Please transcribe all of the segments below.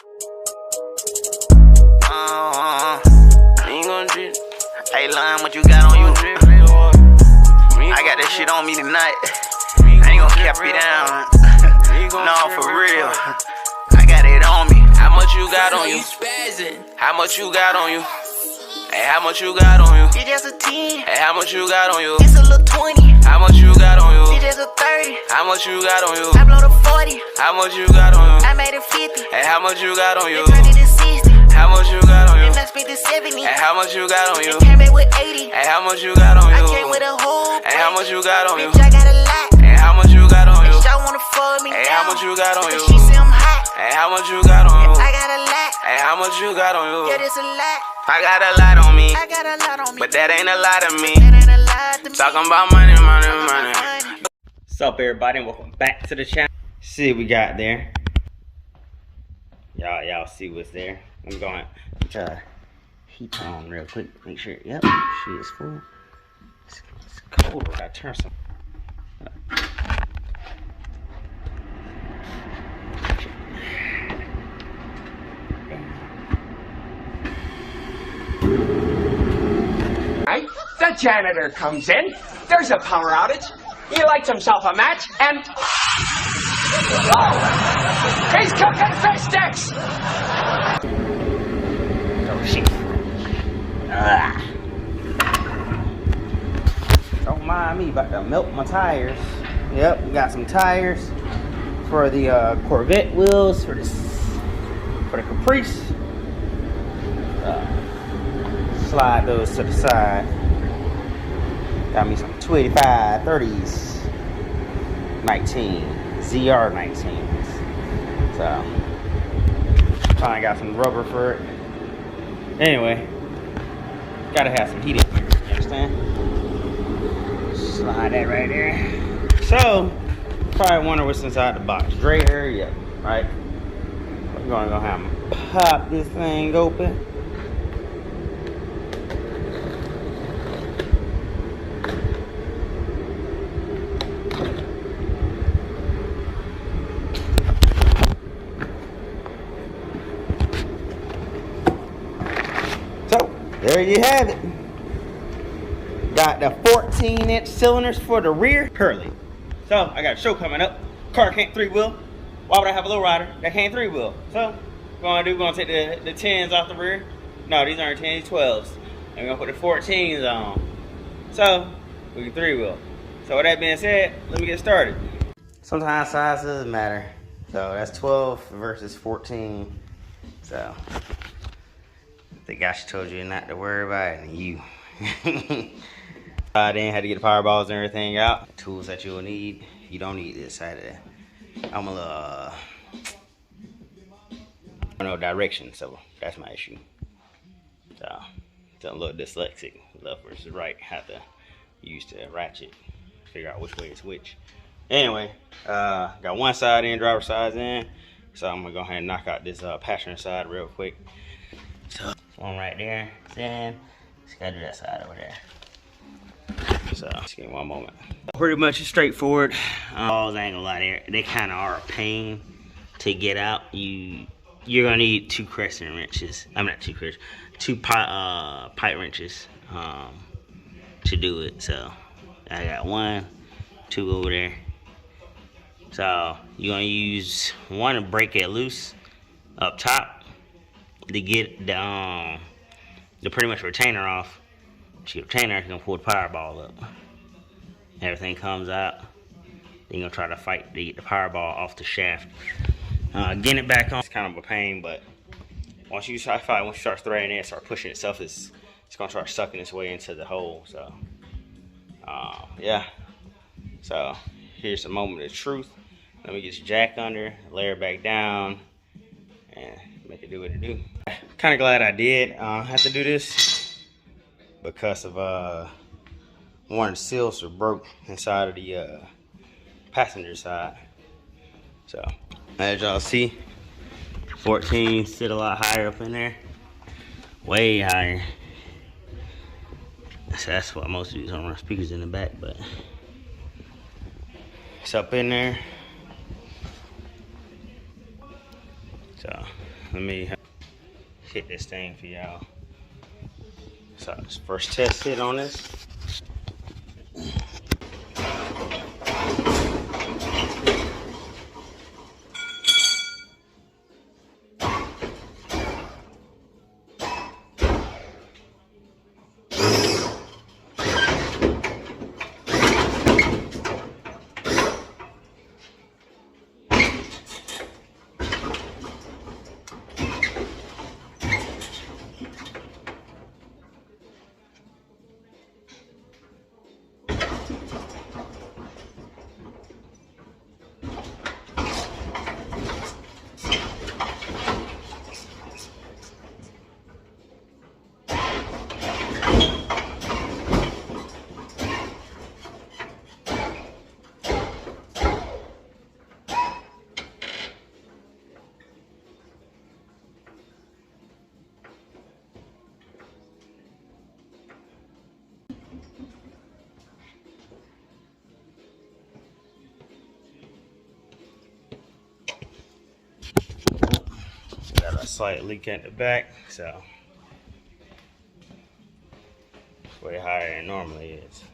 Ain't gon' drip. Hey, Lime, what you got on you? I got that shit on me tonight. I ain't gon' cap you down. No, for real. I got it on me. How much you got on you? How much you got on you? Hey, how much you got on you? It's just a 10. Hey, how much you got on you? It's a little 20. How much you got on you? It's just a 30. How much you got on you? I blow the 40. How much you got on you? I made it 50. Hey, how much you got on you? It turned it to 60. How much you got on you? It must be to 70. Hey, how much you got on you? It came back with 80. Hey, how much you got on you? I came with a whole. Hey, how much you got on you? Bitch, I got a lot. Hey, how much you got on you? Bitch, I wanna fuck me. Hey, how much you got on you? She say I'm hot. Hey, how much you got on you? I got a lot. Hey, how much you got on you? Yeah, this a lot. I got a lot on me. I got a lot on me. But that ain't a lot of me. That ain't a lot to me. Talking about money, money, money. What's up, everybody, and welcome back to the channel. See what we got there. Y'all see what's there. I'm going to try to heat on real quick. Make sure, yep, she is full. It's cold. I gotta turn some. Right? The janitor comes in. There's a power outage. He lights himself a match and... Oh! He's cooking fish sticks! Oh, shit. Don't mind me, about to melt my tires. Yep, we got some tires for the Corvette wheels, for the Caprice. Slide those to the side. Got me some 285 30s 19 ZR 19s. So finally got some rubber for it. Anyway, gotta have some heat in here. You understand? Slide that right there. So probably wonder what's inside the box. Dre, hurry up, right? We're gonna go have them pop this thing open. So, there you have it. Got the 14-inch cylinders for the rear. Pearly. So, I got a show coming up. Car can't 3-wheel. Why would I have a low rider that can't 3-wheel? So, what we're going to take the 10s off the rear. No, these aren't 10s, 12s. And we're going to put the 14s on. So, we can 3-wheel. So, with that being said, let me get started. Sometimes size doesn't matter. So, that's 12 versus 14. So, the guy told you not to worry about it, and you. I then had to get the power balls and everything out. The tools that you'll need. You don't need this side of that. I'm a little, I don't know direction, so that's my issue. So, I'm a little dyslexic. Left versus right. Have to use the ratchet. Figure out which way is which. Anyway, got one side in, driver's side in. So I'm gonna go ahead and knock out this passenger side real quick. So one right there, then just gotta do that side over there. So just give me one moment. Pretty much straightforward. Balls, I ain't gonna lie, they kind of are a pain to get out. You're gonna need 2 crescent wrenches. I'm not 2 crescent, 2 pipe wrenches to do it. So I got 1, 2 over there. So you're gonna use one to break it loose up top to get the pretty much retainer off. Once you get the retainer, you're gonna pull the power ball up. Everything comes out. Then you're gonna try to fight to get the power ball off the shaft. Getting it back on, it's kind of a pain, but once you start threading it, start pushing itself, it's gonna start sucking its way into the hole. So yeah. So here's the moment of truth. Let me get your jack under, layer it back down, and make it do what it do. Kind of glad I did have to do this because of one of the seals were broke inside of the passenger side. So as y'all see, 14 sit a lot higher up in there, way higher. So that's what most of these don't run speakers in the back, but it's up in there. So let me hit this thing for y'all. So this first test hit on this. Got a slight leak at the back, so it's way higher than it normally is.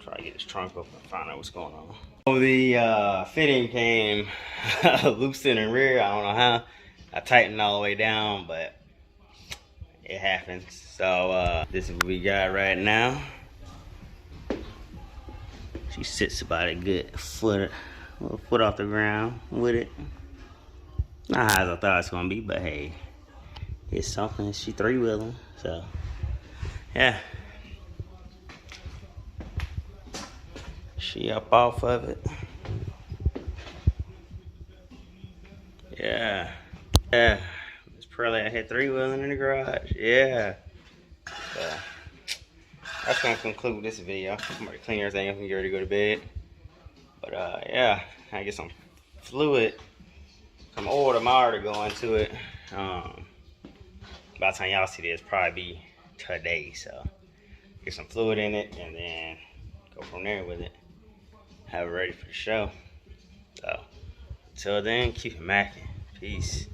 Try to get this trunk open and find out what's going on. So the fitting came loose in the rear. I don't know how. I tightened all the way down, but it happens. So this is what we got right now. She sits about a good foot off the ground with it. Not high as I thought it's gonna be, but hey, it's something. She three-wheeling, so yeah. She up off of it. Yeah. Ms.Pearly, I had three-wheeling in the garage. Yeah. So that's gonna conclude this video. I'm gonna clean everything up and get ready to go to bed. But yeah, I get some fluid, some oil tomorrow to go into it. By the time y'all see this, probably be today. So get some fluid in it and then go from there with it. Have it ready for the show. So until then, keep it macking. Peace.